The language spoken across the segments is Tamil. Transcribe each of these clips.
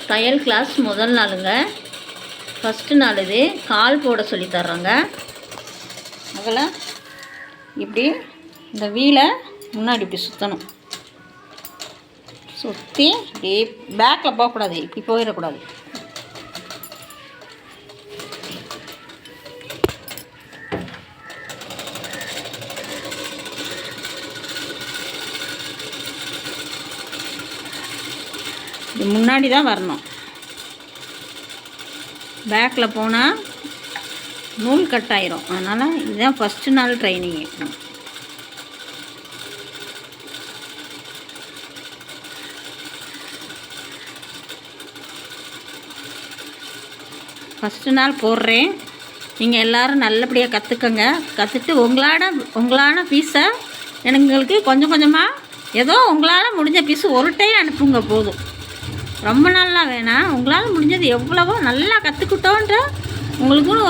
தையல் கிளாஸ் முதல் நாளுங்க. ஃபஸ்ட்டு நாள் இது. கால் போட சொல்லி தர்றாங்க. அதில் இப்படி இந்த வீலை முன்னாடி இப்படி சுற்றணும். சுற்றி இப்படி பேக்கில் போகக்கூடாது, இப்படி போயிடக்கூடாது. இது முன்னாடி தான் வரணும். பேக்கில் போனால் நூல் கட் ஆயிரும். அதனால் இதுதான் ஃபஸ்ட்டு நாள் ட்ரைனிங்கு. ஃபஸ்ட்டு நாள் போடுறேன். நீங்கள் எல்லோரும் நல்லபடியாக கற்றுக்கங்க. கற்றுட்டு உங்களான பீஸை எங்களுக்கு கொஞ்சம் கொஞ்சமாக ஏதோ உங்களால் முடிஞ்ச பீஸு ஒரு டைம் அனுப்புங்க போதும். ரொம்ப நாளாக வேணாம். உங்களால் முடிஞ்சது எவ்வளவோ நல்லா கற்றுக்கிட்டோன்ற உங்களுக்குன்னு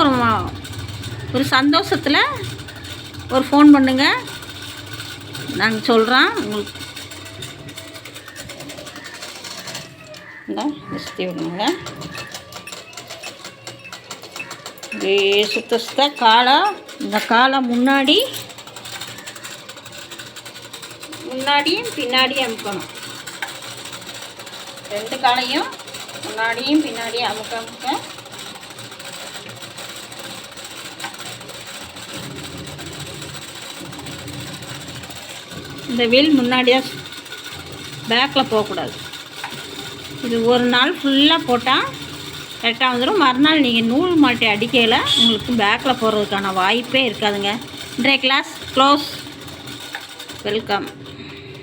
ஒரு சந்தோஷத்தில் ஒரு ஃபோன் பண்ணுங்க, நாங்கள் சொல்கிறோம் உங்களுக்கு. இந்த சுற்றி விடுங்க. இப்படி சுத்த இந்த காலை முன்னாடியும் பின்னாடியும் அமுக்கணும். ரெண்டு காலையும் முன்னாடியும் பின்னாடியும் அமுக்க இந்த வீல் முன்னாடியாக பேக்கில் போகக்கூடாது. இது ஒரு நாள் ஃபுல்லாக போட்டால் கரெக்டாக வந்துடும். மறுநாள் நீங்கள் நூல் மாட்டி அடிக்கையில் உங்களுக்கு பேக்கில் போகிறதுக்கான வாய்ப்பே இருக்காதுங்க. இன்றைய கிளாஸ் க்ளோஸ். வெல்கம்.